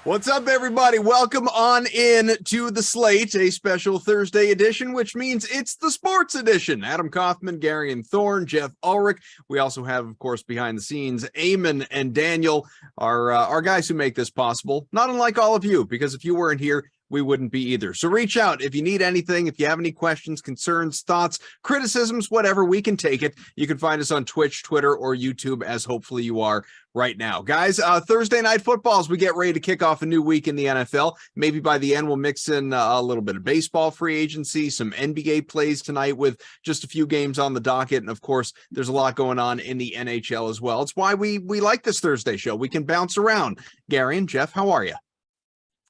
What's up, everybody? Welcome on in to the Slate, a special Thursday edition, which means it's the sports edition. Adam Kaufman, Gary and Thorne, Jeff Ulrich. We also have, of course, behind the scenes, Eamon and Daniel, our guys who make this possible. Not unlike all of you, because if you weren't here, we wouldn't be either. So reach out if you need anything, if you have any questions, concerns, thoughts, criticisms, whatever, we can take it. You can find us on Twitch, Twitter, or YouTube, as hopefully you are right now. Guys, Thursday night football as we get ready to kick off a new week in the NFL. Maybe by the end, we'll mix in a little bit of baseball free agency, some NBA plays tonight with just a few games on the docket. And of course, there's a lot going on in the NHL as well. It's why we like this Thursday show. We can bounce around. Gary and Jeff, how are you?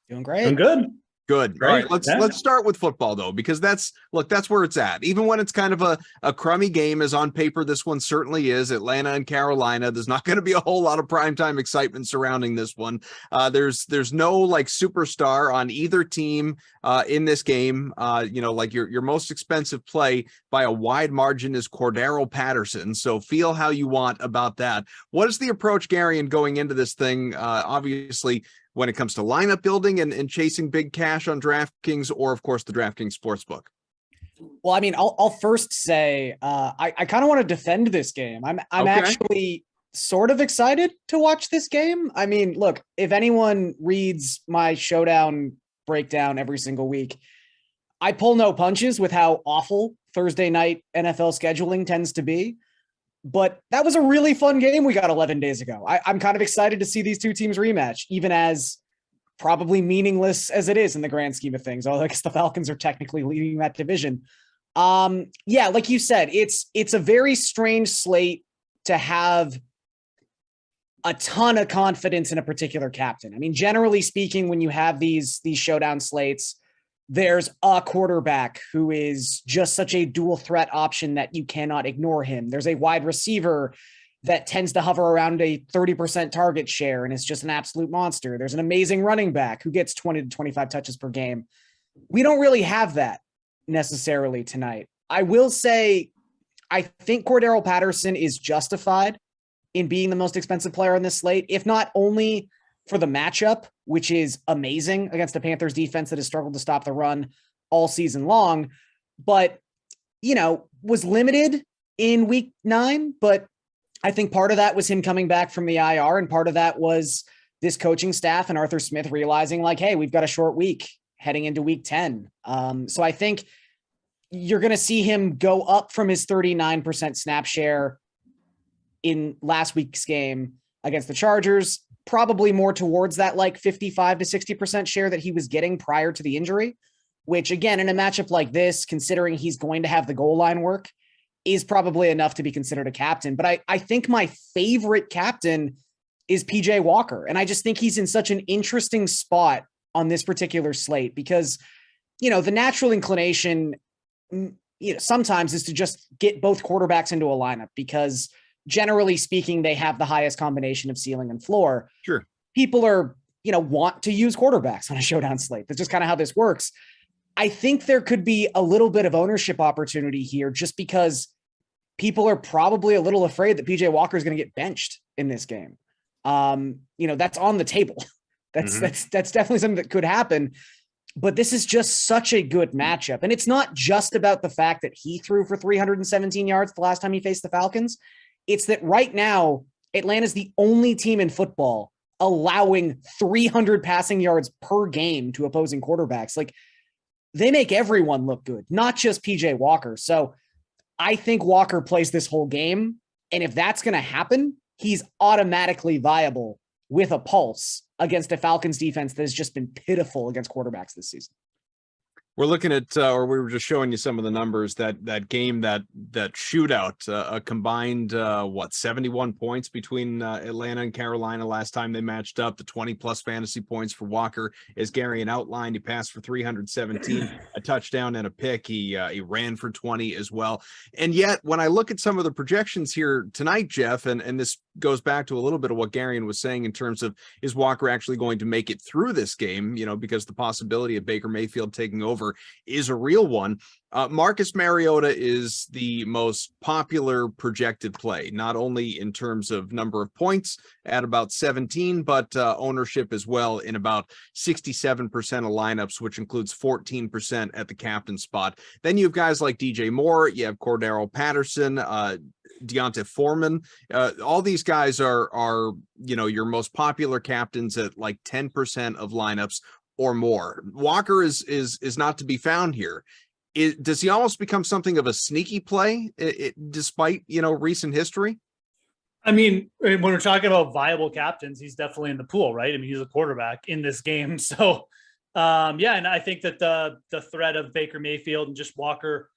Doing great. Doing good. Good. Great. All right, let's start with football though, because that's where it's at. Even when it's kind of a crummy game, as on paper this one certainly is, Atlanta and Carolina, there's not going to be a whole lot of primetime excitement surrounding this one. There's no like superstar on either team in this game. Like your most expensive play by a wide margin is Cordero Patterson. So feel how you want about that. What is the approach, Gary, in going into this thing? Obviously, when it comes to lineup building and chasing big cash on DraftKings, or of course the DraftKings Sportsbook? Well, I mean, I'll first say I kind of want to defend this game. I'm Okay. actually sort of excited to watch this game. I mean, look, if anyone reads my showdown breakdown every single week, I pull no punches with how awful Thursday night NFL scheduling tends to be. But that was a really fun game we got 11 days ago. I'm kind of excited to see these two teams rematch, even as probably meaningless as it is in the grand scheme of things. Although I guess the Falcons are technically leading that division. Yeah, like you said, it's a very strange slate to have a ton of confidence in a particular captain. I mean, generally speaking, when you have these showdown slates, there's a quarterback who is just such a dual threat option that you cannot ignore him. There's a wide receiver that tends to hover around a 30% target share and is just an absolute monster. There's an amazing running back who gets 20 to 25 touches per game. We don't really have that necessarily tonight. I will say, I think Cordero Patterson is justified in being the most expensive player on this slate, if not only for the matchup, which is amazing against the Panthers defense that has struggled to stop the run all season long, but, was limited in week 9. But I think part of that was him coming back from the IR. And part of that was this coaching staff and Arthur Smith realizing like, hey, we've got a short week heading into week 10. So I think you're going to see him go up from his 39% snap share in last week's game against the Chargers, probably more towards that like 55 to 60% share that he was getting prior to the injury, which again, in a matchup like this, considering he's going to have the goal line work, is probably enough to be considered a captain. But I think my favorite captain is PJ Walker. And I just think he's in such an interesting spot on this particular slate because, the natural inclination, sometimes is to just get both quarterbacks into a lineup because generally speaking, they have the highest combination of ceiling and floor. Sure. People are, want to use quarterbacks on a showdown slate. That's just kind of how this works. I think there could be a little bit of ownership opportunity here just because people are probably a little afraid that PJ Walker is going to get benched in this game. That's on the table. That's definitely something that could happen. But this is just such a good matchup. And it's not just about the fact that he threw for 317 yards the last time he faced the Falcons. It's that right now, Atlanta's the only team in football allowing 300 passing yards per game to opposing quarterbacks. Like, they make everyone look good, not just PJ Walker. So I think Walker plays this whole game. And if that's going to happen, he's automatically viable with a pulse against a Falcons defense that has just been pitiful against quarterbacks this season. We're looking at, or we were just showing you some of the numbers, that game, that shootout, a combined, 71 points between Atlanta and Carolina last time they matched up, the 20 plus fantasy points for Walker. As Gary had outlined, he passed for 317, a touchdown and a pick. He ran for 20 as well. And yet when I look at some of the projections here tonight, Jeff, and this goes back to a little bit of what Gary was saying in terms of, is Walker actually going to make it through this game? Because the possibility of Baker Mayfield taking over is a real one. Marcus Mariota is the most popular projected play, not only in terms of number of points at about 17, but ownership as well in about 67% of lineups, which includes 14% at the captain spot. Then you have guys like DJ Moore, you have Cordero Patterson, Deonta Foreman. All these guys are your most popular captains at like 10% of lineups or more. Walker is not to be found here. Does he almost become something of a sneaky play despite, recent history? I mean, when we're talking about viable captains, he's definitely in the pool, right? I mean, he's a quarterback in this game. So, and I think that the threat of Baker Mayfield and just Walker,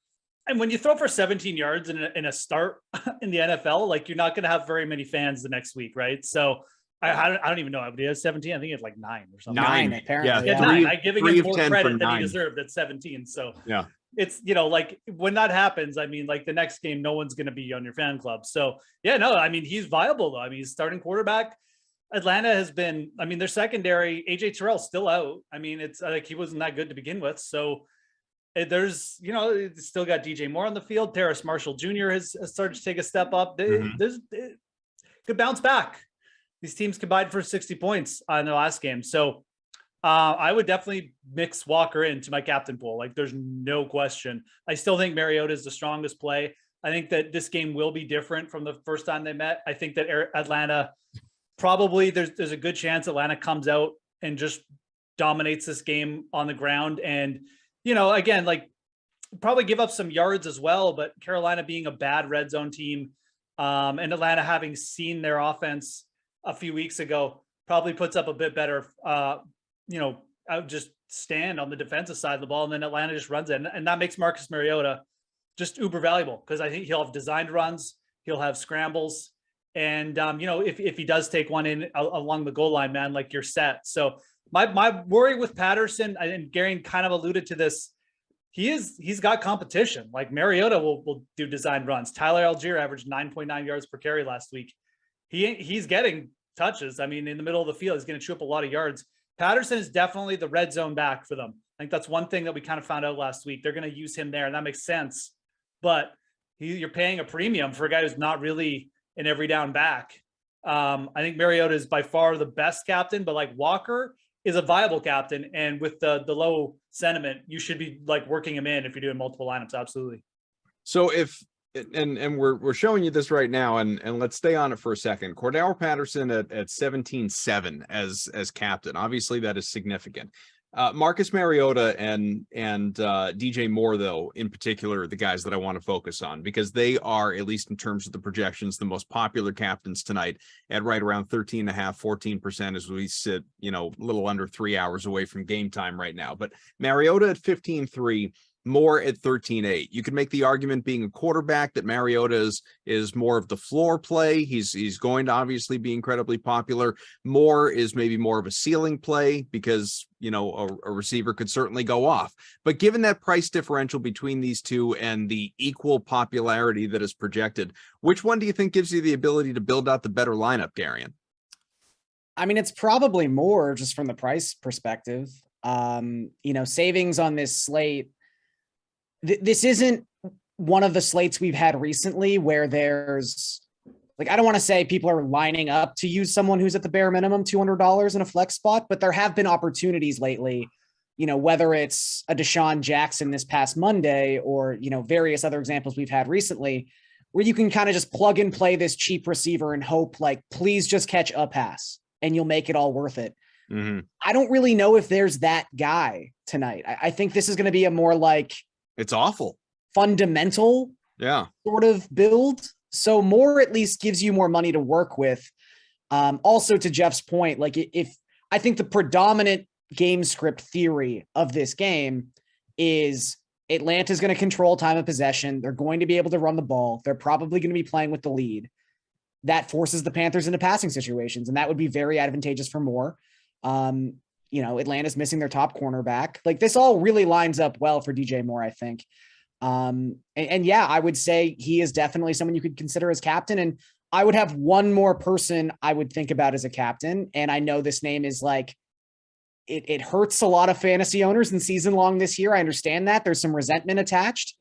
and when you throw for 17 yards in a start in the NFL, like you're not going to have very many fans the next week, right? So I don't even know. He has 17. I think it's like 9 or something. 9 apparently. Yeah, 9. I'm giving him more credit than he deserved at 17. So yeah. It's, like when that happens, I mean, like the next game, no one's going to be on your fan club. So yeah, no, I mean, he's viable though. I mean, he's starting quarterback. Atlanta has been, I mean, their secondary, AJ Terrell's still out. I mean, it's like, he wasn't that good to begin with. So there's, it's still got DJ Moore on the field. Terrace Marshall Jr. has started to take a step up. There's could bounce back. These teams combined for 60 points in their last game. So I would definitely mix Walker into my captain pool. Like there's no question. I still think Mariota is the strongest play. I think that this game will be different from the first time they met. I think that Atlanta probably there's a good chance Atlanta comes out and just dominates this game on the ground. And, again, like probably give up some yards as well, but Carolina being a bad red zone team and Atlanta having seen their offense a few weeks ago probably puts up a bit better I would just stand on the defensive side of the ball, and then Atlanta just runs it. And that makes Marcus Mariota just uber valuable because I think he'll have designed runs, he'll have scrambles. And, if he does take one in along the goal line, man, like you're set. So my worry with Patterson, and Gary kind of alluded to this, he's got competition. Like Mariota will do designed runs. Tyler Algier averaged 9.9 yards per carry last week. He's getting touches. I mean, in the middle of the field, he's going to chew up a lot of yards. Patterson is definitely the red zone back for them. I think that's one thing that we kind of found out last week. They're going to use him there, and that makes sense. But you're paying a premium for a guy who's not really an every down back. I think Mariota is by far the best captain, but like Walker is a viable captain. And with the low sentiment, you should be like working him in if you're doing multiple lineups. Absolutely. So and we're showing you this right now, and let's stay on it for a second. Cordero Patterson at 17-7 as captain. Obviously, that is significant. Marcus Mariota and DJ Moore, though, in particular, are the guys that I want to focus on because they are, at least in terms of the projections, the most popular captains tonight at right around 13.5, 14% as we sit, a little under 3 hours away from game time right now. But Mariota at 15-3. Moore at 13-8. You could make the argument, being a quarterback, that Mariota is more of the floor play. He's going to obviously be incredibly popular. Moore is maybe more of a ceiling play because, a receiver could certainly go off. But given that price differential between these two and the equal popularity that is projected, which one do you think gives you the ability to build out the better lineup, Darian? I mean, it's probably Moore just from the price perspective. Savings on this slate. This isn't one of the slates we've had recently where there's like, I don't want to say people are lining up to use someone who's at the bare minimum $200 in a flex spot, but there have been opportunities lately, whether it's a Deshaun Jackson this past Monday or, various other examples we've had recently where you can kind of just plug and play this cheap receiver and hope like, please just catch a pass and you'll make it all worth it. Mm-hmm. I don't really know if there's that guy tonight. I think this is going to be a more like, it's awful fundamental sort of build. So Moore at least gives you more money to work with. Also to Jeff's point, like if I think the predominant game script theory of this game is Atlanta's going to control time of possession. They're going to be able to run the ball. They're probably going to be playing with the lead. That forces the Panthers into passing situations. And that would be very advantageous for Moore. Atlanta's missing their top cornerback. Like this all really lines up well for DJ Moore, I think. I would say he is definitely someone you could consider as captain. And I would have one more person I would think about as a captain. And I know this name is like it hurts a lot of fantasy owners in season long this year. I understand that there's some resentment attached.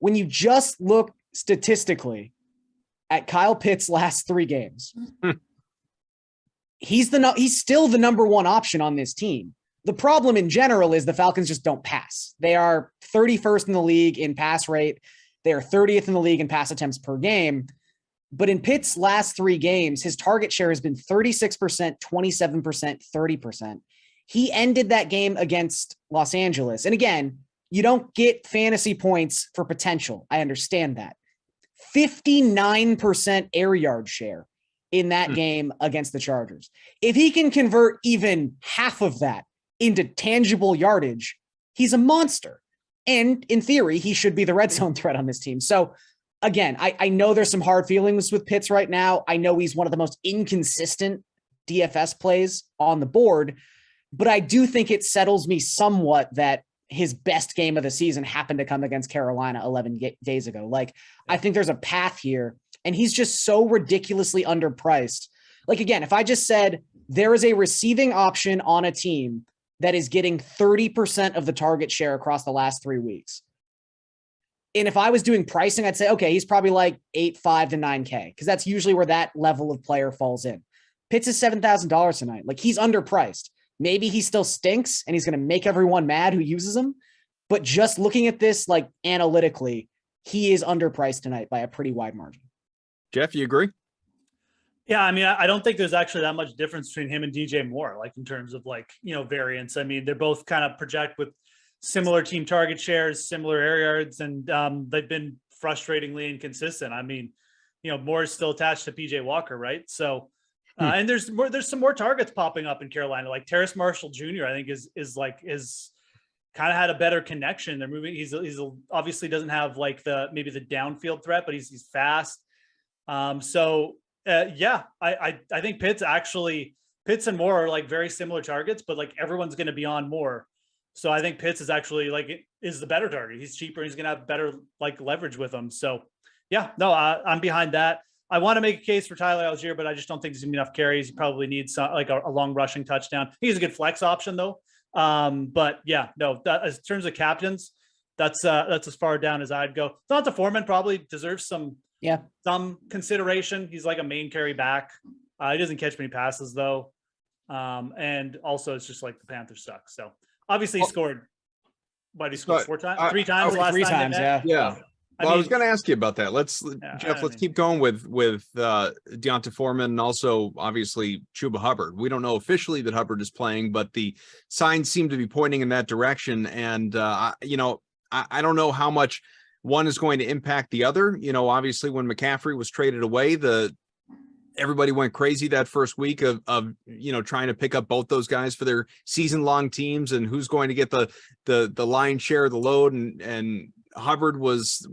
When you just look statistically at Kyle Pitts' last 3 games, he's still the number one option on this team. The problem in general is the Falcons just don't pass. They are 31st in the league in pass rate. They are 30th in the league in pass attempts per game. But in Pitt's last 3 games, his target share has been 36%, 27%, 30%. He ended that game against Los Angeles. And again, you don't get fantasy points for potential. I understand that. 59% air yard share in that game against the Chargers. If he can convert even half of that into tangible yardage, he's a monster. And in theory, he should be the red zone threat on this team. So again, I know there's some hard feelings with Pitts right now. I know he's one of the most inconsistent DFS plays on the board, but I do think it settles me somewhat that his best game of the season happened to come against Carolina 11 days ago. Like, I think there's a path here, and he's just so ridiculously underpriced. Like, again, if I just said there is a receiving option on a team that is getting 30% of the target share across the last 3 weeks, and if I was doing pricing, I'd say, okay, he's probably like 8.5 to 9K, because that's usually where that level of player falls in. Pitts is $7,000 tonight. Like, he's underpriced. Maybe he still stinks and he's going to make everyone mad who uses him. But just looking at this, like, analytically, he is underpriced tonight by a pretty wide margin. Jeff, you agree? Yeah, I mean, I don't think there's actually that much difference between him and DJ Moore, like in terms of like, variance. I mean, they're both kind of project with similar team target shares, similar air yards, and they've been frustratingly inconsistent. I mean, Moore is still attached to PJ Walker, right? So, and there's some more targets popping up in Carolina, like Terrace Marshall Jr. I think is kind of had a better connection. They're moving. He's obviously doesn't have like maybe the downfield threat, but he's fast. Yeah, I think Pitts and Moore are like very similar targets, but like everyone's going to be on Moore. So I think Pitts is actually is the better target. He's cheaper. He's going to have better like leverage with him. So yeah, no, I'm behind that. I want to make a case for Tyler Algier, but I just don't think there's enough carries. He probably needs like a long rushing touchdown. He's a good flex option though. But yeah, no, in terms of captains, that's as far down as I'd go. Donta Foreman probably deserves some consideration. He's like a main carry back. He doesn't catch many passes though. And also it's just like the Panthers suck. So obviously he scored, but he scored 3 times last time. Yeah. I was going to ask you about that. Let's keep going with Deonta Foreman and also obviously Chuba Hubbard. We don't know officially that Hubbard is playing, but the signs seem to be pointing in that direction. And I don't know how much one is going to impact the other. Obviously when McCaffrey was traded away, everybody went crazy that first week of trying to pick up both those guys for their season long teams and who's going to get the lion's share of the load, and Hubbard was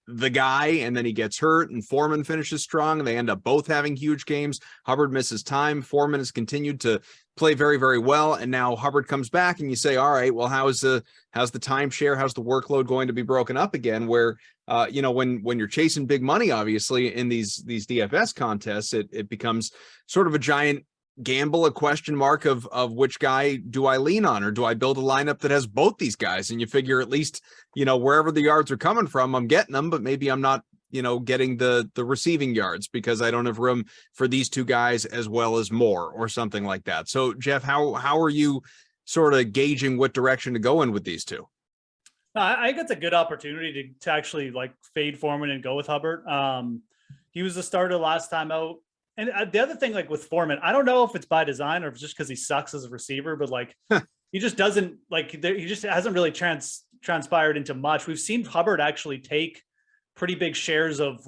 the guy, and then he gets hurt, and Foreman finishes strong, and they end up both having huge games. Hubbard misses time. Foreman has continued to play very, very well, and now Hubbard comes back, and you say, all right, well, how's the timeshare, how's the workload going to be broken up again? Where when you're chasing big money, obviously in these DFS contests, it becomes sort of a giant gamble, a question mark of which guy do I lean on, or do I build a lineup that has both these guys? And you figure at least, wherever the yards are coming from, I'm getting them, but maybe I'm not, getting the receiving yards because I don't have room for these two guys as well as more or something like that. So Jeff, how are you sort of gauging what direction to go in with these two? I think it's a good opportunity to actually like fade Foreman and go with Hubbard. He was the starter last time out. And the other thing, like with Foreman, I don't know if it's by design or if it's just because he sucks as a receiver, but like he just doesn't he just hasn't really transpired into much. We've seen Hubbard actually take pretty big shares of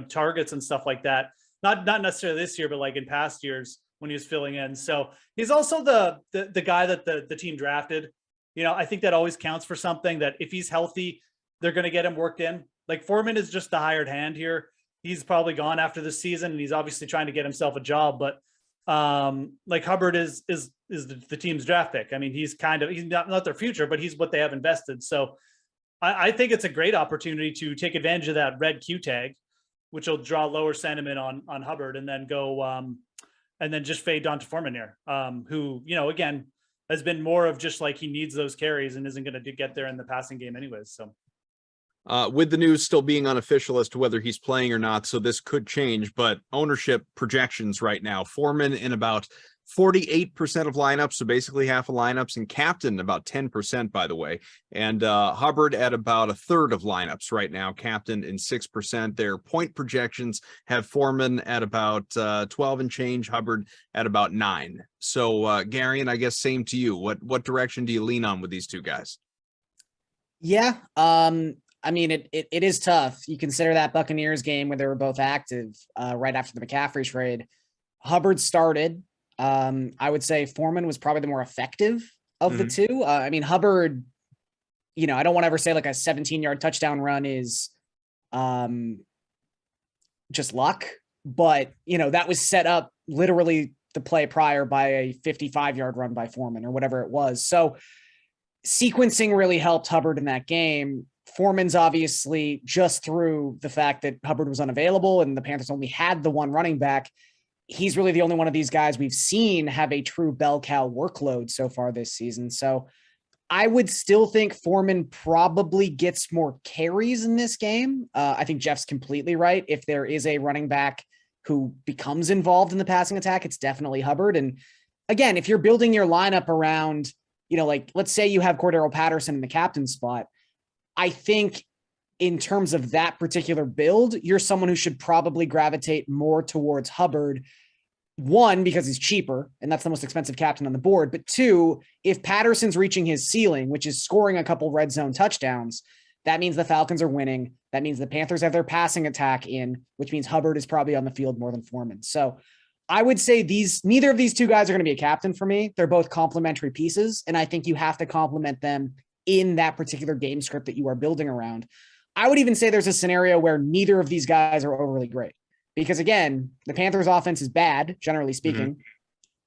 targets and stuff like that. Not necessarily this year, but like in past years when he was filling in. So he's also the guy that the team drafted. I think that always counts for something, that if he's healthy, they're going to get him worked in. Like Foreman is just the hired hand here. He's probably gone after this season, and he's obviously trying to get himself a job. But like Hubbard is the team's draft pick. I mean, he's not their future, but he's what they have invested. So I think it's a great opportunity to take advantage of that red Q tag, which will draw lower sentiment on Hubbard, and then go and then just fade Donta Foreman here, who again, has been more of just like he needs those carries and isn't going to get there in the passing game anyways. So with the news still being unofficial as to whether he's playing or not, so this could change, but ownership projections right now, Foreman in about 48% of lineups, so basically half of lineups, and captain about 10%, by the way, and Hubbard at about a third of lineups right now, captain in 6%. Their point projections have Foreman at about 12 and change, Hubbard at about 9. So Gary, and I guess same to you, what direction do you lean on with these two guys? Yeah, I mean, it is tough. You consider that Buccaneers game where they were both active right after the McCaffrey trade. Hubbard started. I would say Foreman was probably the more effective of the two. I mean, Hubbard, I don't want to ever say like a 17-yard touchdown run is just luck, but that was set up literally the play prior by a 55-yard run by Foreman or whatever it was. So sequencing really helped Hubbard in that game. Foreman's obviously just through the fact that Hubbard was unavailable and the Panthers only had the one running back. He's really the only one of these guys we've seen have a true bell cow workload so far this season. So I would still think Foreman probably gets more carries in this game. I think Jeff's completely right. If there is a running back who becomes involved in the passing attack, it's definitely Hubbard. And again, if you're building your lineup around, like let's say you have Cordero Patterson in the captain spot, I think in terms of that particular build, you're someone who should probably gravitate more towards Hubbard. One, because he's cheaper, and that's the most expensive captain on the board. But two, if Patterson's reaching his ceiling, which is scoring a couple red zone touchdowns, that means the Falcons are winning. That means the Panthers have their passing attack in, which means Hubbard is probably on the field more than Foreman. So I would say neither of these two guys are going to be a captain for me. They're both complementary pieces, and I think you have to complement them in that particular game script that you are building around. I would even say there's a scenario where neither of these guys are overly great because again, the Panthers offense is bad, generally speaking.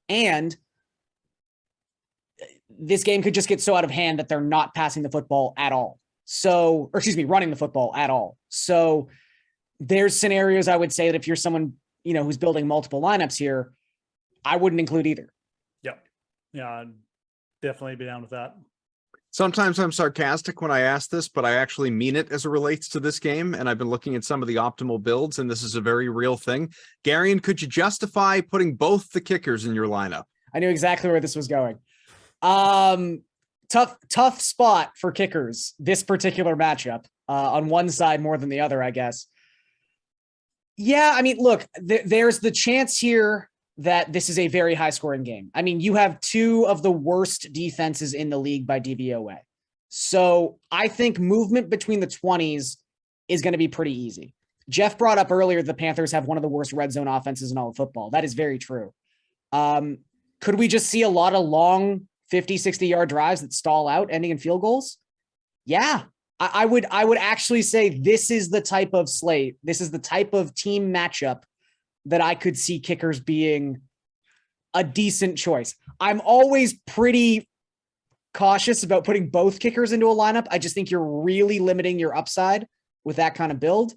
And this game could just get so out of hand that they're not passing the football at all. So, or excuse me, running the football at all. So there's scenarios I would say that if you're someone, who's building multiple lineups here, I wouldn't include either. Yep. Yeah, I'd definitely be down with that. Sometimes I'm sarcastic when I ask this, but I actually mean it as it relates to this game. And I've been looking at some of the optimal builds, and this is a very real thing. Garion, could you justify putting both the kickers in your lineup? I knew exactly where this was going. Tough spot for kickers, this particular matchup, on one side more than the other, I guess. Yeah, I mean, look, there's the chance here that this is a very high scoring game. I mean, you have two of the worst defenses in the league by DVOA. So I think movement between the 20s is going to be pretty easy. Jeff brought up earlier, the Panthers have one of the worst red zone offenses in all of football. That is very true. Could we just see a lot of long 50, 60-yard drives that stall out, ending in field goals? Yeah, I would actually say this is the type of slate. This is the type of team matchup that I could see kickers being a decent choice. I'm always pretty cautious about putting both kickers into a lineup. I just think you're really limiting your upside with that kind of build.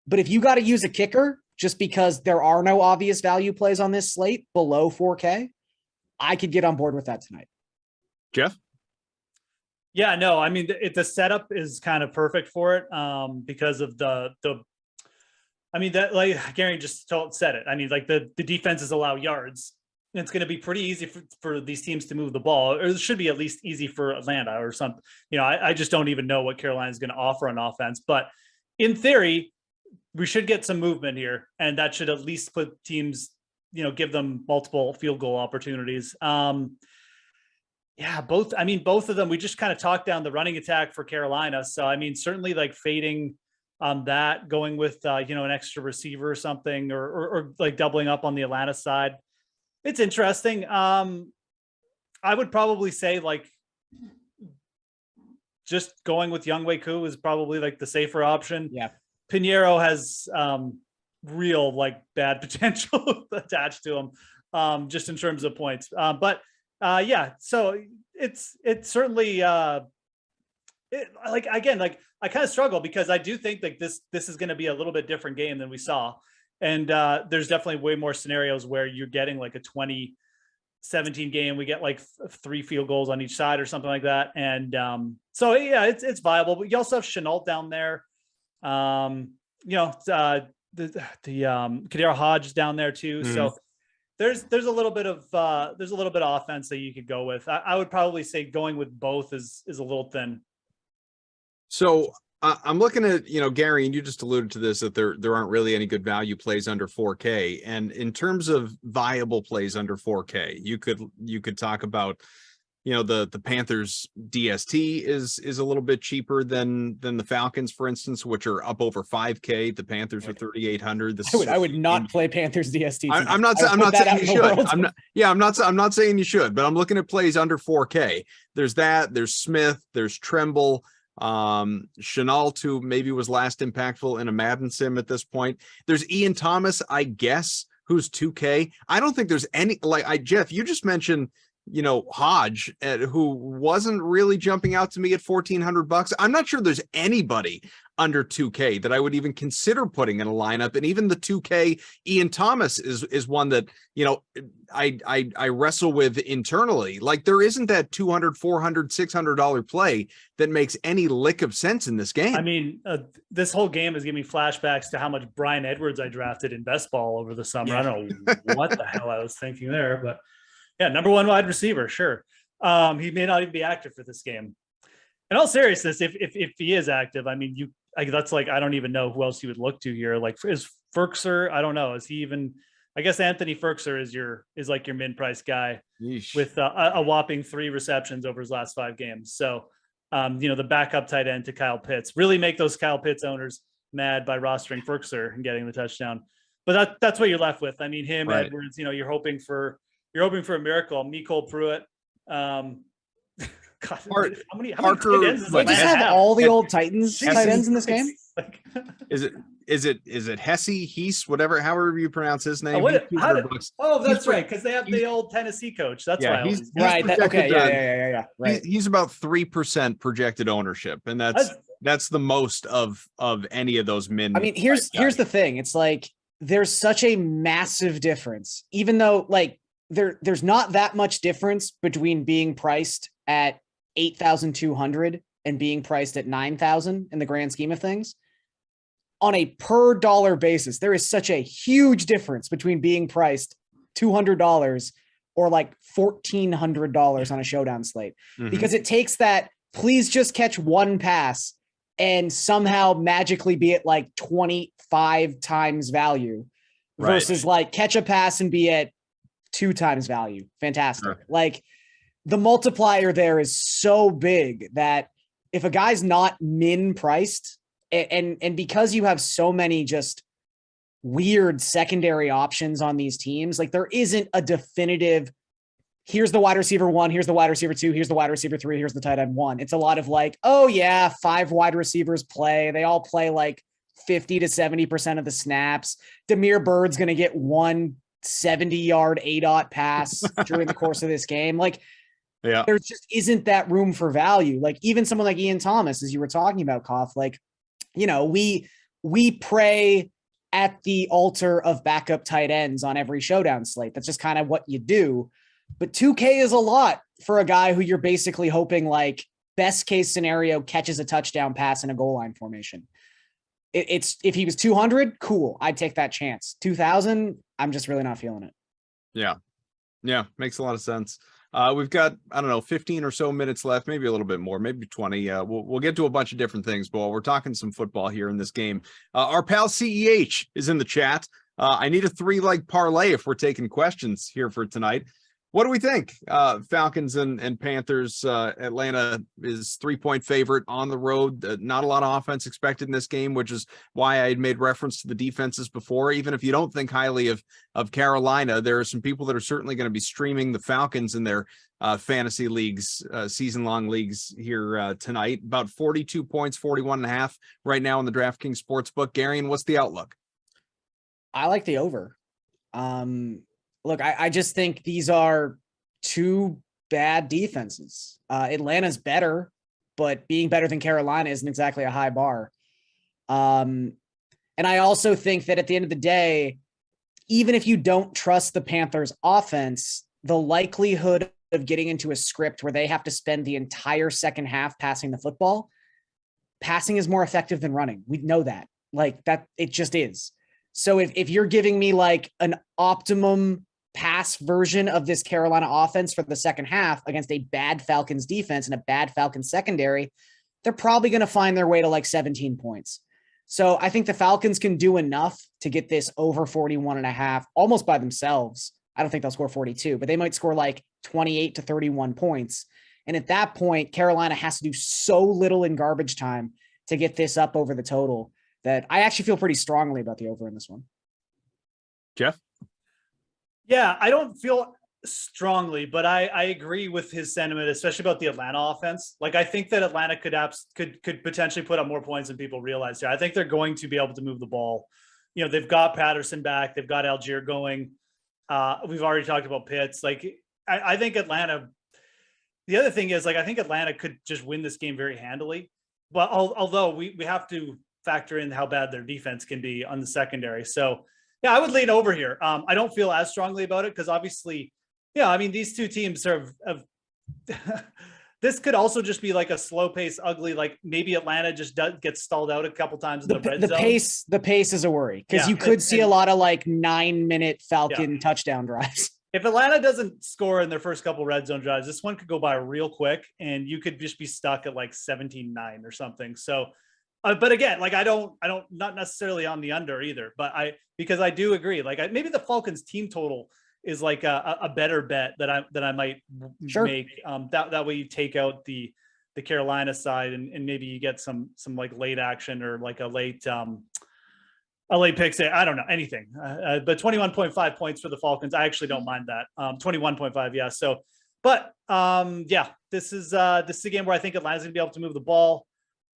But if you got to use a kicker just because there are no obvious value plays on this slate below 4K, I could get on board with that tonight. Jeff? Yeah, no, I mean, the setup is kind of perfect for it because of I mean, that like Gary just said it. I mean, like the defenses allow yards. It's going to be pretty easy for these teams to move the ball, or it should be at least easy for Atlanta or something. I just don't even know what Carolina is going to offer on offense. But in theory, we should get some movement here, and that should at least put teams, give them multiple field goal opportunities. Yeah, both of them, we just kind of talked down the running attack for Carolina. So, I mean, certainly like fading that, going with, an extra receiver or something, or like doubling up on the Atlanta side. It's interesting. I would probably say like just going with Younghoe Koo is probably like the safer option. Yeah. Pinheiro has real like bad potential attached to him just in terms of points. But so it's certainly I kind of struggle because I do think like this is going to be a little bit different game than we saw. And there's definitely way more scenarios where you're getting like a 20 17 game, we get like 3 field goals on each side or something like that. And so yeah, it's viable. But you also have Chenault down there. The Kadar Hodge down there too. Mm-hmm. So there's a little bit of offense that you could go with. I would probably say going with both is a little thin. So I'm looking at, Gary, and you just alluded to this, that there aren't really any good value plays under 4K. And in terms of viable plays under 4K, you could talk about, the Panthers DST is a little bit cheaper than the Falcons, for instance, which are up over 5K. The Panthers are 3,800. I would not play Panthers DST. I'm not saying you should. I'm not saying you should, but I'm looking at plays under 4K. There's that. There's Smith. There's Tremble. Chenault, who maybe was last impactful in a Madden sim at this point. There's Ian Thomas, I guess, who's 2K. I don't think there's any, Jeff, you just mentioned, Hodge, who wasn't really jumping out to me at $1,400. I'm not sure there's anybody under 2K that I would even consider putting in a lineup. And even the 2K Ian Thomas is one that, I wrestle with internally. Like, there isn't that $200, $400, $600 play that makes any lick of sense in this game. I mean, this whole game is giving me flashbacks to how much Brian Edwards I drafted in best ball over the summer. Yeah. I don't know what the hell I was thinking there, but yeah, number 1 wide receiver, sure. He may not even be active for this game. In all seriousness, if he is active, I mean, that's like, I don't even know who else you would look to here. Like, is Ferkser? I don't know. Is he even? I guess Anthony Ferkser is like your min-price guy. Yeesh. With a whopping 3 receptions over his last 5 games. So, the backup tight end to Kyle Pitts, really make those Kyle Pitts owners mad by rostering Ferkser and getting the touchdown. But that's what you're left with. I mean, him, right. Edwards. You're hoping for a miracle. Mecole Pruitt. God, how many tight ends they just have all the old Titans tight ends in this game? Is it Hesse, however you pronounce his name? That's right, because they have the old Tennessee coach. That's why. He's right. Yeah. Right. He's about 3% projected ownership, and that's the most of any of those min. I mean, here's the thing. It's like there's such a massive difference, even though there's not that much difference between being priced at 8,200 and being priced at 9,000 in the grand scheme of things. On a per dollar basis, there is such a huge difference between being priced $200 or like $1,400 on a showdown slate, because it takes that please just catch one pass and somehow magically be at like 25 times value versus like catch a pass and be at 2 times value. Fantastic. Sure. Like, the multiplier there is so big that if a guy's not min priced, and because you have so many just weird secondary options on these teams, like there isn't a definitive, here's the wide receiver 1, here's the wide receiver 2, here's the wide receiver 3, here's the tight end 1. It's a lot of like, oh yeah, 5 wide receivers play. They all play like 50 to 70% of the snaps. Damiere Byrd's going to get 1 70-yard ADOT pass during the course of this game. Like, there just isn't that room for value. Like, even someone like Ian Thomas, as you were talking about, Koff, like, we pray at the altar of backup tight ends on every showdown slate. That's just kind of what you do. But 2K is a lot for a guy who you're basically hoping, like, best case scenario, catches a touchdown pass in a goal line formation. It's if he was 200, cool, I'd take that chance. 2,000, I'm just really not feeling it. Yeah, makes a lot of sense. We've got, 15 or so minutes left, maybe a little bit more, maybe 20. We'll get to a bunch of different things, but while we're talking some football here in this game, our pal CEH is in the chat. I need a 3-leg parlay if we're taking questions here for tonight. What do we think? Falcons and Panthers. Atlanta is 3-point favorite on the road. Not a lot of offense expected in this game, which is why I had made reference to the defenses before. Even if you don't think highly of Carolina, there are some people that are certainly going to be streaming the Falcons in their fantasy leagues, season-long leagues here tonight. About 42 points, 41.5 right now in the DraftKings Sportsbook. Garion, what's the outlook? I like the over. Look, I just think these are 2 bad defenses. Atlanta's better, but being better than Carolina isn't exactly a high bar. And I also think that at the end of the day, even if you don't trust the Panthers offense, the likelihood of getting into a script where they have to spend the entire second half passing the football, passing is more effective than running. We know that. Like that, it just is. So if you're giving me like an optimum pass version of this Carolina offense for the second half against a bad Falcons defense and a bad Falcons secondary, they're probably going to find their way to like 17 points. So I think the Falcons can do enough to get this over 41.5 almost by themselves. I don't think they'll score 42, but they might score like 28 to 31 points. And at that point, Carolina has to do so little in garbage time to get this up over the total that I actually feel pretty strongly about the over in this one. Jeff? Yeah, I don't feel strongly, but I agree with his sentiment, especially about the Atlanta offense. Like, I think that Atlanta could potentially put up more points than people realize here. I think they're going to be able to move the ball. You know, they've got Patterson back. They've got Algier going. We've already talked about Pitts. Like, I think Atlanta, the other thing is, like, I think Atlanta could just win this game very handily. But although we have to factor in how bad their defense can be on the secondary. So, yeah, I would lean over here. I don't feel as strongly about it because obviously, yeah, I mean, these two teams have this could also just be like a slow pace, ugly, like maybe Atlanta just gets stalled out a couple times in the red zone. The pace is a worry because you could see a lot of like 9-minute Falcon touchdown drives. If Atlanta doesn't score in their first couple red zone drives, this one could go by real quick and you could just be stuck at like 17-9 or something. So, but again, like I don't not necessarily on the under either, but because I do agree, like maybe the Falcons team total is like a better bet that I might make. That way you take out the Carolina side and maybe you get some like late action or like a late pick. I don't know anything, but 21.5 points for the Falcons. I actually don't mind that. 21.5. Yeah. So, but yeah, this is a game where I think Atlanta's gonna be able to move the ball.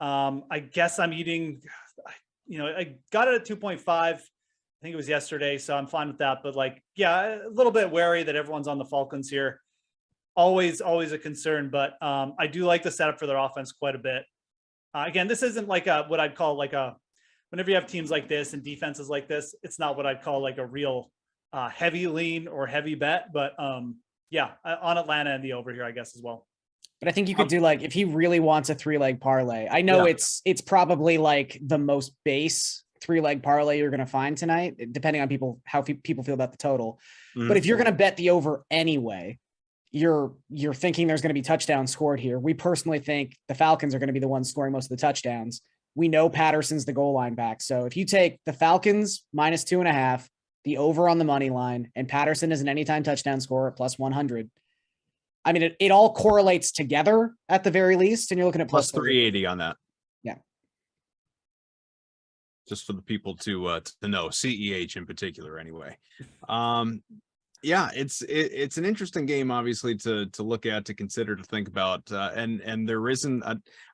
I guess I'm eating, I got it at 2.5. I think it was yesterday, so I'm fine with that. But like, yeah, a little bit wary that everyone's on the Falcons here. Always a concern, but I do like the setup for their offense quite a bit. Again, this isn't like what I'd call like whenever you have teams like this and defenses like this, it's not what I'd call like a real heavy lean or heavy bet. But yeah, on Atlanta and the over here, I guess as well. But I think you could do like, if he really wants a 3-leg parlay, I know it's probably like the most base 3-leg parlay you're going to find tonight, depending on how people feel about the total. Mm-hmm. But if you're going to bet the over anyway, you're thinking there's going to be touchdowns scored here. We personally think the Falcons are going to be the ones scoring most of the touchdowns. We know Patterson's the goal line back. So if you take the Falcons minus 2.5, the over on the money line, and Patterson is an anytime touchdown scorer at plus 100, I mean, it all correlates together at the very least, and you're looking at plus 380 on that. Yeah. Just for the people to know, CEH in particular anyway. Yeah, it's an interesting game, obviously, to look at, to consider, to think about. And there isn't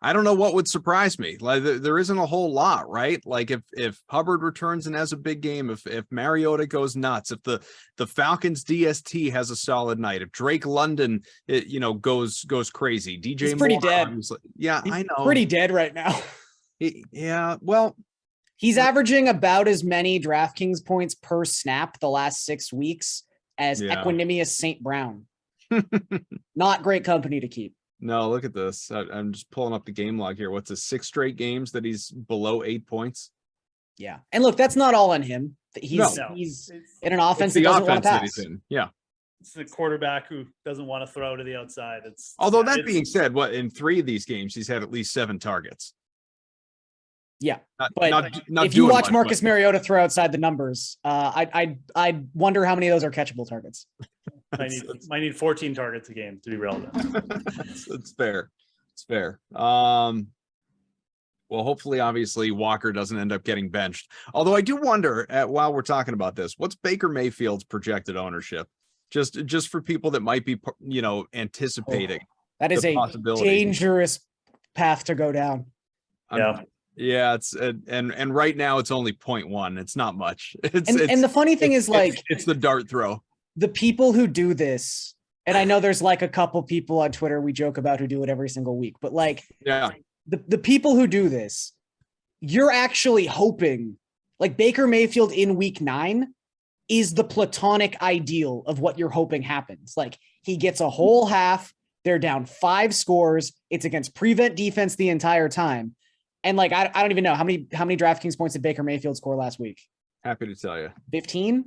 I don't know what would surprise me. Like there isn't a whole lot, right? Like if Hubbard returns and has a big game, if Mariota goes nuts, if the Falcons DST has a solid night, if Drake London goes crazy, DJ He's pretty Moore, dead. Obviously. Yeah, He's I know. Pretty dead right now. Yeah, well, he's averaging about as many DraftKings points per snap the last 6 weeks as Equanimous St. Brown. Not great company to keep. No, look at this. I'm just pulling up the game log here. What's his 6 straight games that he's below 8 points? Yeah. And look, that's not all on him. He's in an offense that doesn't want to pass. Yeah. It's the quarterback who doesn't want to throw to the outside. Although that being said, in 3 of these games, he's had at least 7 targets. Yeah, not if you watch Marcus Mariota throw outside the numbers, I wonder how many of those are catchable targets. I need 14 targets a game to be relevant. It's fair. It's fair. Well, hopefully, obviously, Walker doesn't end up getting benched. Although I do wonder, while we're talking about this, what's Baker Mayfield's projected ownership? Just for people that might be, anticipating. That is a dangerous path to go down. Yeah, it's and right now it's only 0.1. It's not much. And the funny thing is, like, it's the dart throw. The people who do this, and I know there's like a couple people on Twitter we joke about who do it every single week, but like, the people who do this, you're actually hoping, like Baker Mayfield in week 9, is the platonic ideal of what you're hoping happens. Like he gets a whole half, they're down 5 scores. It's against prevent defense the entire time. And like, I don't even know how many DraftKings points did Baker Mayfield score last week? Happy to tell you. 15?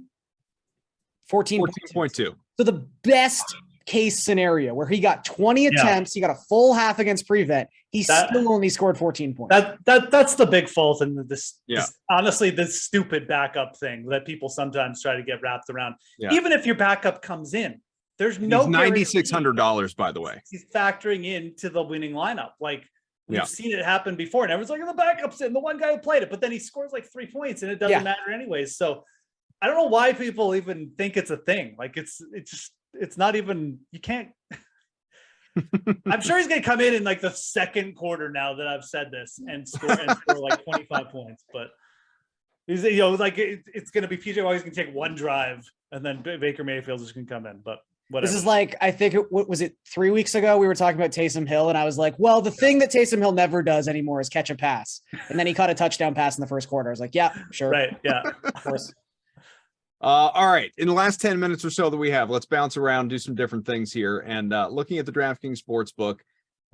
14.2. So the best case scenario where he got 20 attempts, he got a full half against prevent. He still only scored 14 points. That's the big fault in this honestly, this stupid backup thing that people sometimes try to get wrapped around. Yeah. Even if your backup comes in, there's no $9,600, by the way. He's factoring into the winning lineup. Like we've seen it happen before, and everyone's like, the backup's in, the one guy who played it, but then he scores like 3 points and it doesn't matter anyways. So I don't know why people even think it's a thing. Like it's not even, you can't. I'm sure he's going to come in like the second quarter now that I've said this and score like 25 points. But he's, like it's going to be PJ Walker's going to take one drive and then Baker Mayfield is going to come in. But whatever. This is like, I think what was it 3 weeks ago? We were talking about Taysom Hill and I was like, well, the thing that Taysom Hill never does anymore is catch a pass. And then he caught a touchdown pass in the first quarter. I was like, yeah, sure. Right. Yeah. Of course. All right. In the last 10 minutes or so that we have, let's bounce around, do some different things here. And looking at the DraftKings Sportsbook,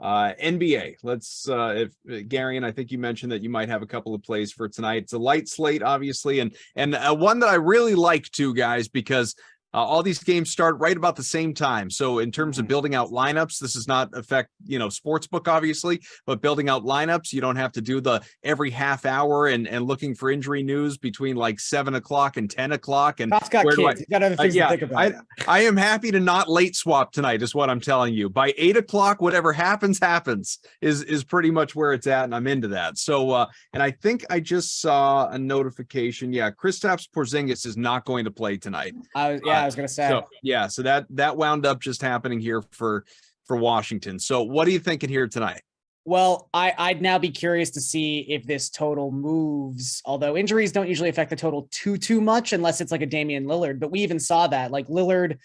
NBA. Let's, if Gary, and I think you mentioned that you might have a couple of plays for tonight. It's a light slate, obviously, and one that I really like too, guys, because all these games start right about the same time. So in terms of building out lineups, this does not affect, sportsbook, obviously, but building out lineups, you don't have to do the every half hour and looking for injury news between like 7 o'clock and 10 o'clock. And where do you got other things to think about. I am happy to not late swap tonight is what I'm telling you. By 8 o'clock, whatever happens is pretty much where it's at. And I'm into that. So, and I think I just saw a notification. Yeah. Kristaps Porzingis is not going to play tonight. I was going to say. So that wound up just happening here for Washington. So what are you thinking here tonight? Well, I'd now be curious to see if this total moves, although injuries don't usually affect the total too much unless it's like a Damian Lillard. But we even saw that. Like Lillard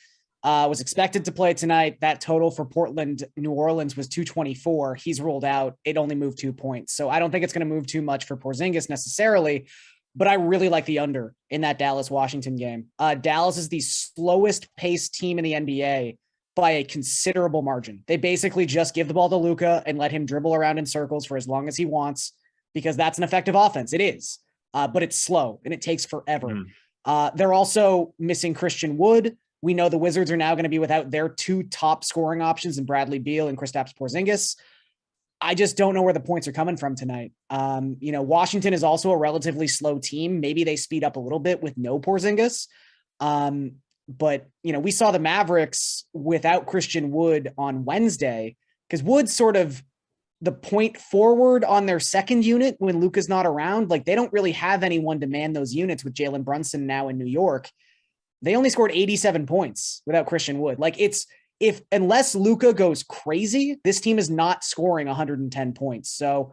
was expected to play tonight. That total for Portland, New Orleans was 224. He's ruled out. It only moved 2 points. So I don't think it's going to move too much for Porzingis necessarily. But I really like the under in that Dallas-Washington game. Dallas is the slowest paced team in the NBA by a considerable margin. They basically just give the ball to Luka and let him dribble around in circles for as long as he wants because that's an effective offense. It is, but it's slow and it takes forever. They're also missing Christian Wood. We know the Wizards are now going to be without their 2 top scoring options in Bradley Beal and Kristaps Porzingis. I just don't know where the points are coming from tonight. Washington is also a relatively slow team. Maybe they speed up a little bit with no Porzingis. But we saw the Mavericks without Christian Wood on Wednesday because Wood's sort of the point forward on their second unit when Luka's not around. Like they don't really have anyone to man those units with Jalen Brunson now in New York. They only scored 87 points without Christian Wood. Like unless Luka goes crazy, this team is not scoring 110 points. So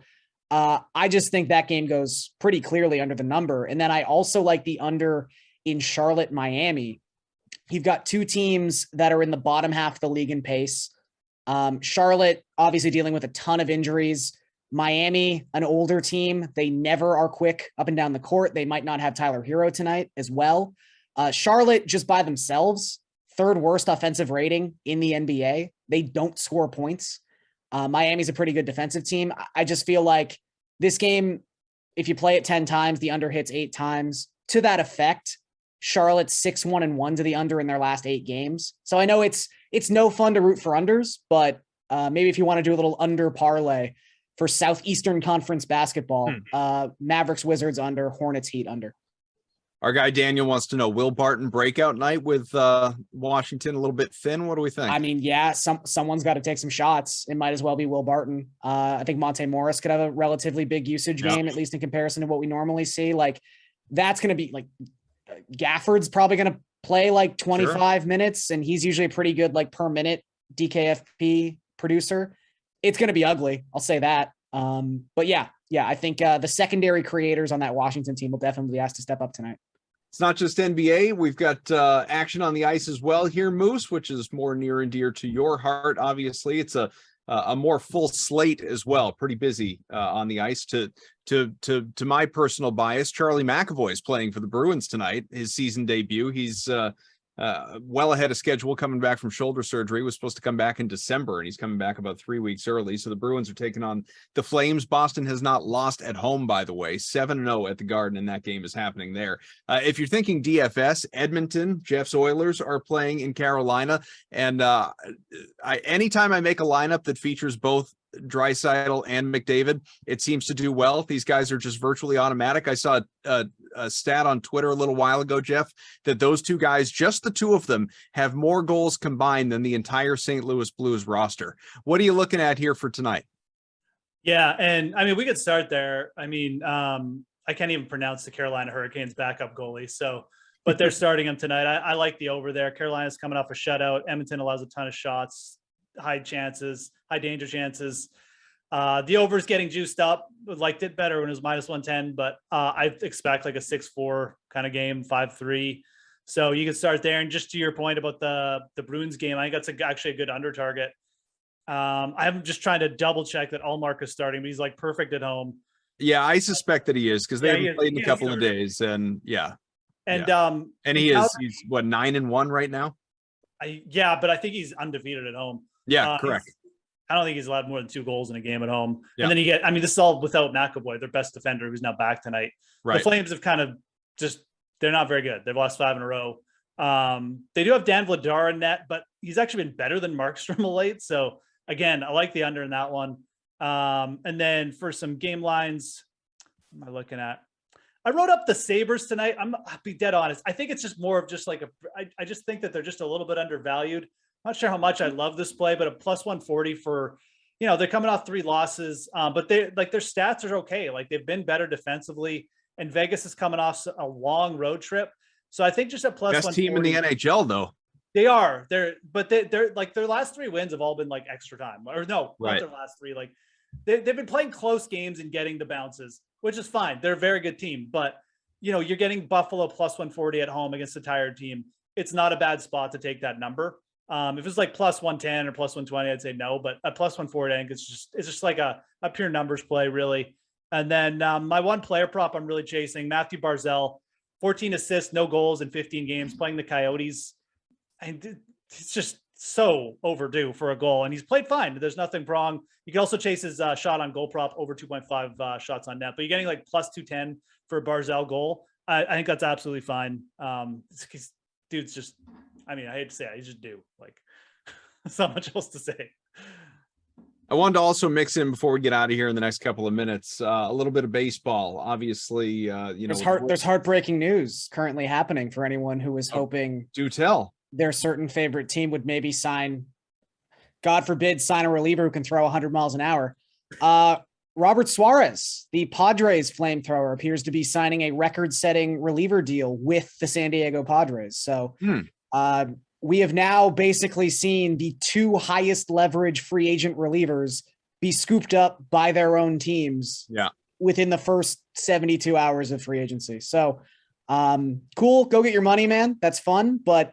I just think that game goes pretty clearly under the number. And then I also like the under in Charlotte, Miami. You've got 2 teams that are in the bottom half of the league in pace. Charlotte, obviously dealing with a ton of injuries. Miami, an older team. They never are quick up and down the court. They might not have Tyler Hero tonight as well. Charlotte just by themselves, 3rd worst offensive rating in the NBA. They don't score points. Miami's a pretty good defensive team. I just feel like this game, if you play it 10 times, the under hits 8 times. To that effect, Charlotte's 6-1-1 to the under in their last 8 games. So I know it's no fun to root for unders, but maybe if you want to do a little under parlay for Southeastern Conference basketball, Mavericks Wizards under, Hornets Heat under. Our guy Daniel wants to know, Will Barton breakout night with Washington a little bit thin? What do we think? I mean, yeah, someone's got to take some shots. It might as well be Will Barton. I think Monte Morris could have a relatively big usage game, at least in comparison to what we normally see. Like that's going to be like Gafford's probably going to play like 25 minutes, and he's usually a pretty good like per minute DKFP producer. It's going to be ugly. I'll say that. But yeah, I think the secondary creators on that Washington team will definitely be asked to step up tonight. It's not just NBA. We've got action on the ice as well here, Moose, which is more near and dear to your heart. Obviously, it's a a more full slate as well. Pretty busy on the ice. To my personal bias, Charlie McAvoy is playing for the Bruins tonight. His season debut. He's well ahead of schedule, coming back from shoulder surgery. Was supposed to come back in December, and he's coming back about 3 weeks early. So the Bruins are taking on the Flames. Boston has not lost at home, by the way, 7-0 at the Garden, and that game is happening there. If you're thinking DFS, Edmonton, Jeff's Oilers are playing in Carolina, and anytime I make a lineup that features both Draisaitl and McDavid, it seems to do well. These guys are just virtually automatic. I saw a stat on Twitter a little while ago, Jeff, that those two guys, just the two of them, have more goals combined than the entire St. Louis Blues roster. What are you looking at here for tonight? Yeah, and I mean, we could start there. I mean, I can't even pronounce the Carolina Hurricanes backup goalie, but they're starting him tonight. I like the over there. Carolina's coming off a shutout. Edmonton allows a ton of shots, high danger chances. The over is getting juiced up. Liked it better when it was -110, but I expect like a 6-4 kind of game, 5-3. So you can start there. And just to your point about the Bruins game, I think that's actually a good under target. I'm just trying to double check that Allmark is starting, but he's like perfect at home. Yeah, I suspect that he is, because they haven't played in a couple of days, and and he's what, 9-1 right now. But I think he's undefeated at home. Yeah, correct. I don't think he's allowed more than 2 goals in a game at home. Yeah. And then this is all without McAvoy, their best defender, who's now back tonight. Right. The Flames have kind of they're not very good. They've lost 5 in a row. They do have Dan Vladar in net, but he's actually been better than Markstrom late. So again, I like the under in that one. And then for some game lines, what am I looking at? I wrote up the Sabres tonight. I'll be dead honest. I think it's just more of just like I just think that they're just a little bit undervalued. Not sure how much I love this play, but a +140 for, they're coming off 3 losses, but their stats are okay. Like, they've been better defensively, and Vegas is coming off a long road trip. So I think just a +140. Best team in the NHL, though. They are. They're like, their last 3 wins have all been like extra time, or no, right. Not their last 3. Like they've been playing close games and getting the bounces, which is fine. They're a very good team, but you're getting Buffalo +140 at home against a tired team. It's not a bad spot to take that number. If it's like +110 or +120, I'd say no, but a +140, I think it's just like a pure numbers play, really. And then my one player prop I'm really chasing, Matthew Barzal, 14 assists, no goals in 15 games, playing the Coyotes. And it's just so overdue for a goal, and he's played fine. There's nothing wrong. You can also chase his shot on goal prop over 2.5 shots on net, but you're getting like +210 for a Barzal goal. I think that's absolutely fine. Dude's just, I hate to say it, he's just due. Like, there's not much else to say. I wanted to also mix in, before we get out of here in the next couple of minutes, a little bit of baseball. Obviously, there's heartbreaking news currently happening for anyone who was hoping. Do tell. Their certain favorite team would maybe God forbid, sign a reliever who can throw 100 miles an hour. Robert Suarez, the Padres flamethrower, appears to be signing a record-setting reliever deal with the San Diego Padres. So we have now basically seen the 2 highest leverage free agent relievers be scooped up by their own teams within the first 72 hours of free agency. So cool. Go get your money, man. That's fun. But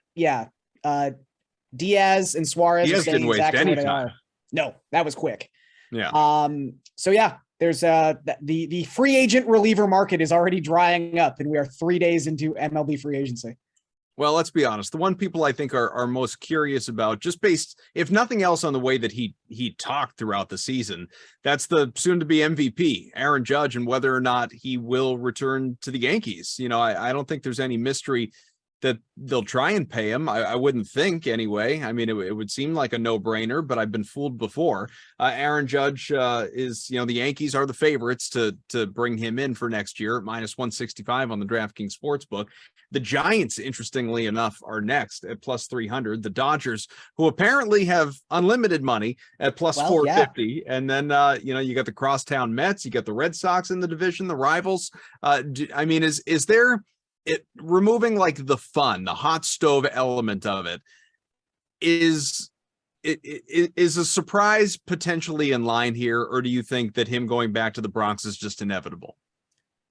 Diaz and Suarez are saying exactly what they are. No, that was quick. Yeah. So yeah, there's the free agent reliever market is already drying up, and we are 3 days into MLB free agency. Well, let's be honest. The one people I think are most curious about, just based, if nothing else, on the way that he talked throughout the season, that's the soon-to-be MVP, Aaron Judge, and whether or not he will return to the Yankees. I don't think there's any mystery that they'll try and pay him. I wouldn't think, anyway. It would seem like a no-brainer, but I've been fooled before. Aaron Judge is, the Yankees are the favorites to bring him in for next year at -165 on the DraftKings Sportsbook. The Giants, interestingly enough, are next at +300. The Dodgers, who apparently have unlimited money, at +450. And then, you got the crosstown Mets, you got the Red Sox in the division, the rivals. Is there... removing like the fun, the hot stove element of it, is a surprise potentially in line here, or do you think that him going back to the Bronx is just inevitable?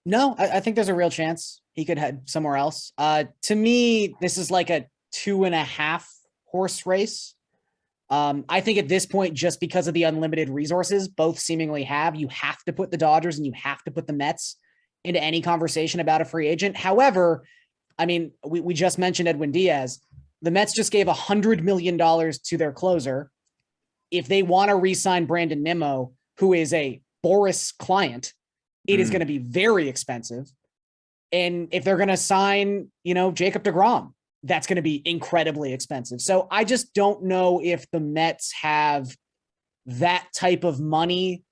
No, I think there's a real chance he could head somewhere else. To me, this is like a 2.5 horse race. I think at this point, just because of the unlimited resources both seemingly have, you have to put the Dodgers and you have to put the Mets into any conversation about a free agent. However, I mean, we just mentioned Edwin Diaz. The Mets just gave $100 million to their closer. If they want to re-sign Brandon Nimmo, who is a Boris client, it is going to be very expensive. And if they're going to sign, Jacob deGrom, that's going to be incredibly expensive. So I just don't know if the Mets have that type of money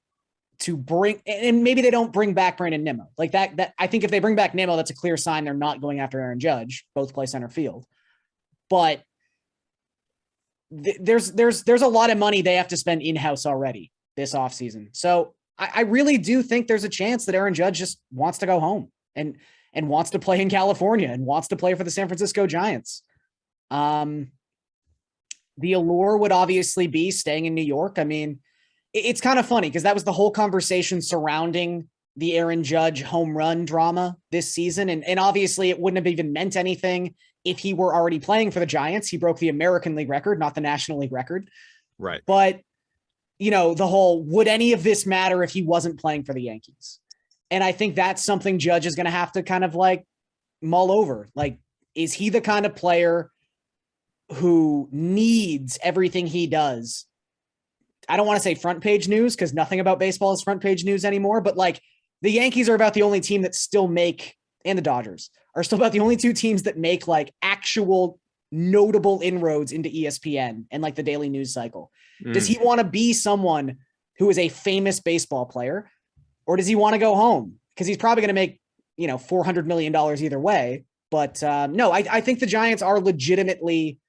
to bring, and maybe they don't bring back Brandon Nimmo like that. I think if they bring back Nimmo, that's a clear sign they're not going after Aaron Judge. Both play center field, but there's a lot of money they have to spend in-house already this offseason. So I really do think there's a chance that Aaron Judge just wants to go home and wants to play in California and wants to play for the San Francisco Giants. The allure would obviously be staying in New York. I mean, it's kind of funny because that was the whole conversation surrounding the Aaron Judge home run drama this season. And obviously it wouldn't have even meant anything if he were already playing for the Giants. He broke the American League record, not the National League record. Right. But, the whole, would any of this matter if he wasn't playing for the Yankees? And I think that's something Judge is going to have to kind of like mull over. Like, is he the kind of player who needs everything he does? I don't want to say front page news because nothing about baseball is front page news anymore, but like the Yankees are about the only team that still make, and the Dodgers are still about the only two teams that make like actual notable inroads into ESPN and like the daily news cycle. Does he want to be someone who is a famous baseball player, or does he want to go home? Because he's probably going to make, $400 million either way. But no, I think the Giants are legitimately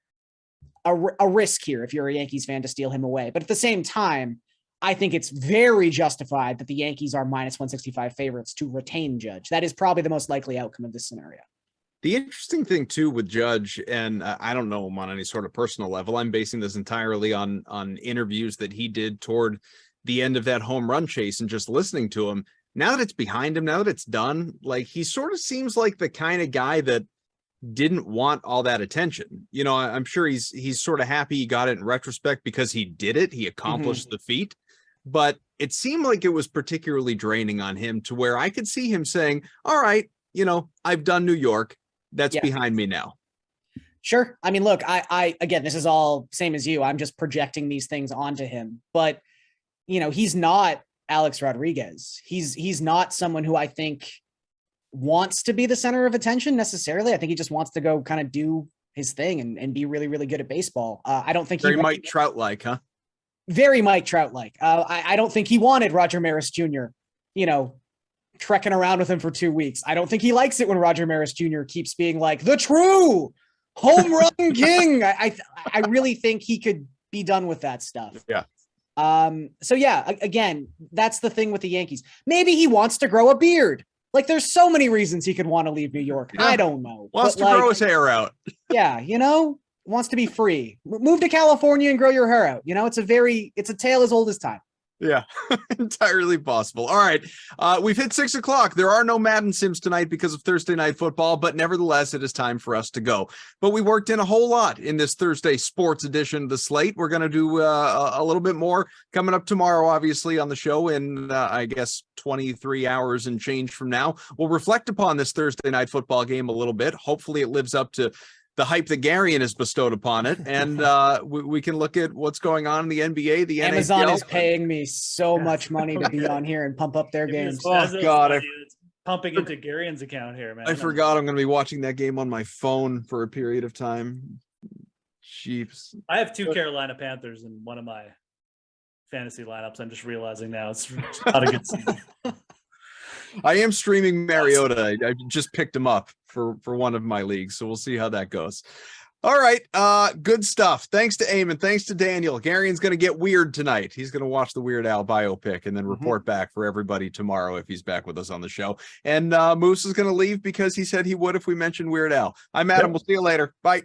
a risk here if you're a Yankees fan to steal him away. But at the same time, I think it's very justified that the Yankees are minus 165 favorites to retain Judge. That is probably the most likely outcome of this scenario. The interesting thing too with Judge, and I don't know him on any sort of personal level, I'm basing this entirely on interviews that he did toward the end of that home run chase and just listening to him. Now that it's behind him, now that it's done, like he sort of seems like the kind of guy that didn't want all that attention. I'm sure he's sort of happy he got it in retrospect because he did it. He accomplished the feat, but it seemed like it was particularly draining on him to where I could see him saying, all right, I've done New York. That's behind me now. Sure. I mean, look, I again, this is all same as you. I'm just projecting these things onto him, but he's not Alex Rodriguez. He's not someone who I think wants to be the center of attention necessarily. I think he just wants to go kind of do his thing and be really, really good at baseball. I don't think very Mike Trout-like, huh? Very Mike Trout-like. I don't think he wanted Roger Maris Jr., trekking around with him for 2 weeks. I don't think he likes it when Roger Maris Jr. keeps being like the true home run king. I really think he could be done with that stuff. Yeah. So yeah, again, that's the thing with the Yankees. Maybe he wants to grow a beard. Like there's so many reasons he could want to leave New York. Yeah. I don't know. Wants to grow his hair out. Yeah. Wants to be free. Move to California and grow your hair out. It's a tale as old as time. Yeah, entirely possible. All right. We've hit 6:00. There are no Madden Sims tonight because of Thursday Night Football, but nevertheless, it is time for us to go. But we worked in a whole lot in this Thursday sports edition of the Slate. We're going to do a little bit more coming up tomorrow, obviously, on the show in, I guess, 23 hours and change from now. We'll reflect upon this Thursday Night Football game a little bit. Hopefully it lives up to the hype that Garion has bestowed upon it. And we can look at what's going on in the NBA, the Amazon NHL. Is paying me so much money to be on here and pump up their games. Oh, God. It's pumping into Garion's account here, man. I forgot I'm going to be watching that game on my phone for a period of time. Jeeps. I have 2 Carolina Panthers in one of my fantasy lineups. I'm just realizing now it's not a good season. I am streaming Mariota. I just picked him up for one of my leagues, so we'll see how that goes. All right, good stuff. Thanks to Eamon. Thanks to Daniel. Garion's going to get weird tonight. He's going to watch the Weird Al biopic and then report back for everybody tomorrow if he's back with us on the show. And Moose is going to leave because he said he would if we mentioned Weird Al. I'm Adam. We'll see you later. Bye.